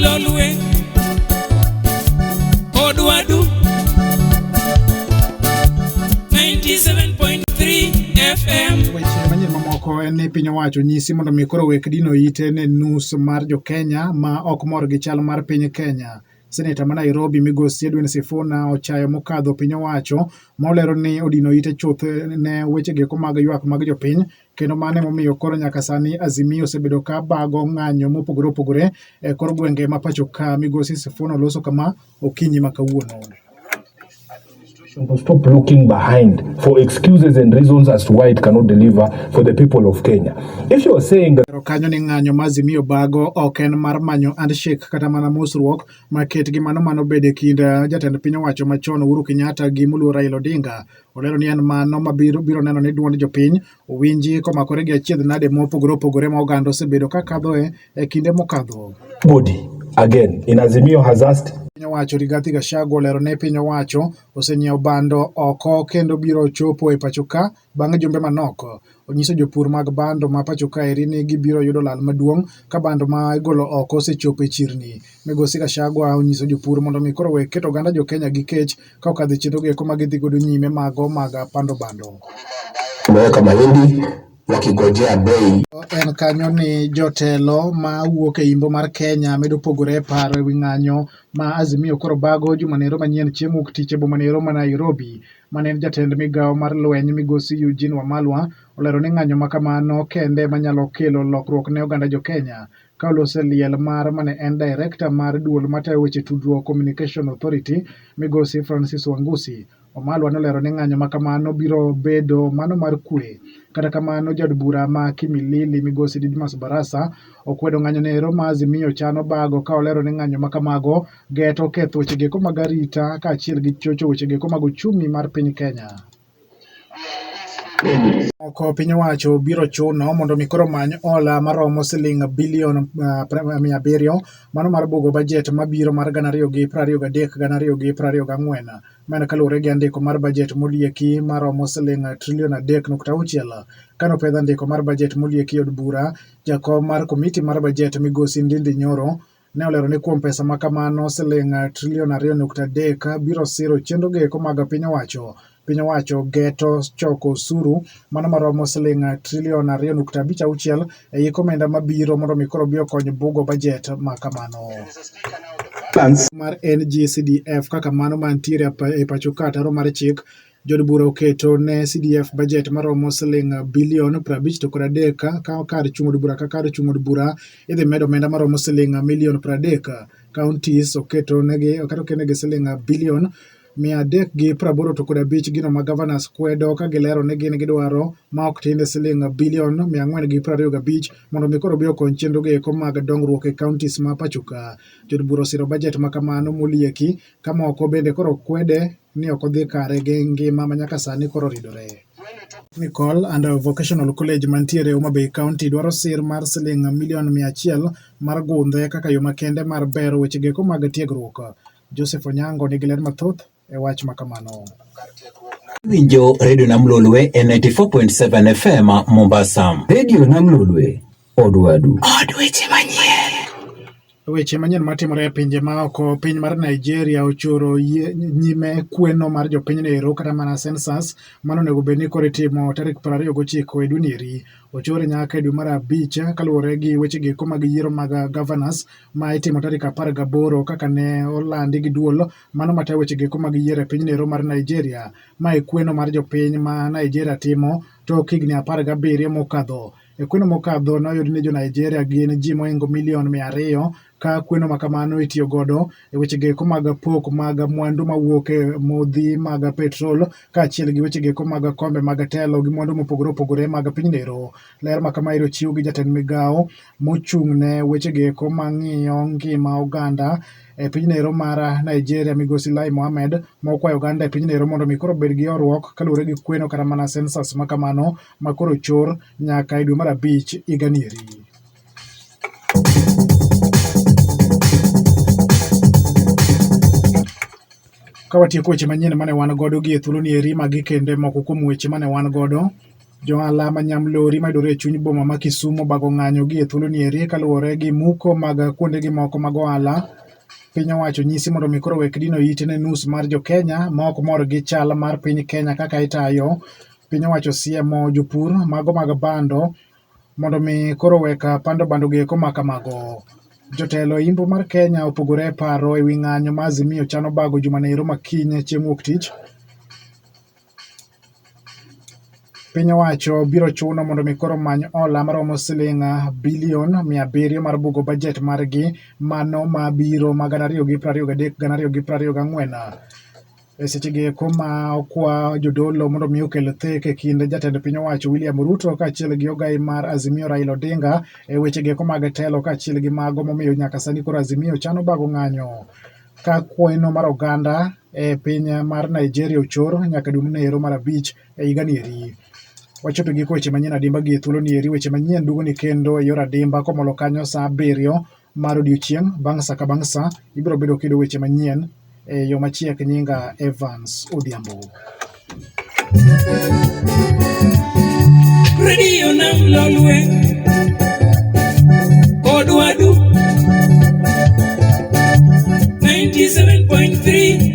Lolwe Odwadu 97.3 FM. Weche manyien mamoko en ni piny owacho nyisi mondo mi koro wek dino ite ne nus mar jo Kenya ma ok mor gi chal mar piny Kenya. Seneta ma Nairobi Migosi Edwin Sifuna ochayo mokadho piny owacho molero ni odino ite chuth ne weche geko mag ywak mag jopiny kendo mane momiyo koro nyaka sani Azimio osebedo ka bago ng'anyo mopogore opogore e kor gwenge ma pacho ka. Migosi Sifuna loso kama okinyi ma kawuono. To stop looking behind for excuses and reasons as to why it cannot deliver for the people of Kenya. If you are saying that kanyo ni ng'anyo ma Azimio bago ok en mar manyo handshake kata mana mosruok maket gi mano bede kind jatend piny owacho machon Uhuru Kenyatta gi muluor Raila Odinga. Olero ni en mano mabiro neno ni duond jopiny owinji komakore gi achiedh nade mopogore opogore ma oganda osebedo ka kadho e kinde mokadho. body again in Azimio has asked Piny owacho Rigathi Gachagua olero ne piny owacho osenyiewo bando oko kendo biro chopo e pacho ka bang' jumbe manok. Onyiso jopur mag bando ma pacho ka eri ni gibiro yudo lal maduong' ka bando ma igolo oko osechopo e chirni. Migosi Gachagua onyiso jopur mondo mi koro wek keto oganda jo Kenya gi kech ka okadho chenro geko ma gidhi godo nyime mago mag pando bando. Tumeweka mahindi wakigojea bei. En kanyo ni jotelo ma wuok e imbo mar Kenya medo pogore paro ewi ng'anyo ma Azimio koro bago jumanero manyien chieng' wuok tich e bomanero ma Nairobi. Mane jatend migawo mar lweny Migosi Eugene Wamalwa olero ni ng'anyo ma kamano kende manyalo kelo lokruok ne oganda jo Kenya. Ka olose liel mar mane en director mar duol matayo weche tudruok Communication Authority Migosi Francis Wangusi. Wamalwa nolero ni ng'anyo ma kamano biro bedo mano mar kwe. Kata kamano jod bura ma Kimilili Migosi Didmas Barasa okwedo ng'anyo nero ma Azimio chano bago ka olero ni ng'anyo ma kamago geto ketho weche geko mag arita ka achiel gi chocho weche geko mag uchumi mar piny Kenya. Oko piny owacho biro chuno mondo mi koro many hola maromo siling bilion 700 mano mar bugo bajet mabiro mar 2023-2024. Mana kaluwore gi andiko mar bajet molieki maromo siling trilion 3.6. Kano pedho andiko mar bajet molieki od bura, jakom mar komiti mar bajet Migosi Ndindi Nyoro ne olero ni kuom pesa ma kamano siling trilion 2.3 biro siro chenro geko mag piny owacho. Piny owacho geto choko osuru mano maromo siling trilion 2.56 e iko omenda mabiro mondo mi koro biro konyo bugo bajet ma kamano. Plans mar NGCDF kaka mano mantiere e pacho ka taro mar chik jod bura oketo ne CDF bajet maromo siling bilion 53 ka kar chung od bura ka kar chung od bura idhi medo omenda maromo siling milion 30. Counties oketo negi siling bilion 385 gino ma governors kwedo ka gilero ne gin gidwaro ma ok tinde siling bilion 425 mondo mi koro biro kony chenro geko mag dongruok e counties ma pacho ka. Jod bura osiro bajet ma kamano molieki ka moko bende koro kwede ni ok odhi kare gi ngima ma nyaka sani koro ridore. Technical and Vocational College mantiere Homa Bay County dwaro sir mar siling milion 100 mar gundhe kaka yo makende mar bero weche geko mag tiegruok. Joseph Onyango nigi ler mathoth e wach makamano. Winjo Radio Namlolwe 94.7 FM Mombasa. Radio Namlolwe Odwadu. Odweche manyien. Weche manyien matimore e pinje ma oko. Piny mar Nigeria ochoro nyime kweno mar jopiny nero kata mana census mano onego bed ni koro itimo tarik 29 e dwe nieri. Ochore nyaka e dwe mar 5 kaluwore gi weche geko mag yiero mag governors ma itimo tarik 18 kaka ne olandi gi duol mano matayo weche geko mag yiero e piny nero mar Nigeria. Ma e kweno mar jopiny ma Nigeria timo tok higni 17 mokadho. E kweno mokadho noyud ni jo Nigeria gin ji moingo milion 200 ka kweno makamano itiyo godo e weche geko mag pok mag mwandu mawuok e modhi mag petrol ka achiel gi weche geko mag kombe mag telo gi mwandu mopogore opogore mag piny nero. Ler makama iro chiw gi jatend migawo mochung' ne weche geko mang'iyo ngima oganda e piny nero mar Nigeria Migosi Lai Mohammed ma okwayo oganda e piny nero mondo mi koro bed gi horuok kaluwore gi kweno kata mana census makamano ma koro chor nyaka e dwe mar 5 higa nieri. Ka watieko weche manyien mane wan godo gi e thuolo nieri magi kende moko kuom weche mane wan godo. Johala ma Nyamlori mayudore e chuny boma ma Kisumo bago ng'anyo gi e thuolo ni eri kaluwore gi muko mag kuondegi moko mag ohala. Piny owacho nyisi mondo mi koro wek dino ite ne nus mar jo Kenya ma ok mor gi chal mar piny Kenya kaka itayo. Piny owacho siemo jopur mago mag bando mondo mi koro wek pando bando gi eko makamago. Jotelo Imbo mar Kenya opogore paro ewi ng'anyo ma Azimio chano bago juma ero makiny chieng' wuok tich. Piny owacho biro chuno mondo mi koro many hola maromo siling bilion 700 mar bugo bajet margi mano mabiro ma 2023-2024. E sechegi eko ma okwa jodolo mondo mi okel thek e kind jatend piny owacho William Ruto kaachiel gi ogai mar Azimio Raila Odinga e wechegi eko mag telo kaachiel gi mago momiyo nyaka sani koro Azimio chano bago ng'anyo ka kweno mar oganda e piny mar Nigeria ochor nyaka dwe ero mar 5 e higa ni eri. Wachopo giko weche manyien adimba gi thuolo ni eri. Weche manyien dugo ni kendo e yor adimba komolo kanyo saa 7 mar odiochieng' bang' sa ka bang' sa ibiro bedo kido weche manyien e yo machiek. Nyinga Evans Odhiambo. Radio Nam Lolwe Odwadu 97.3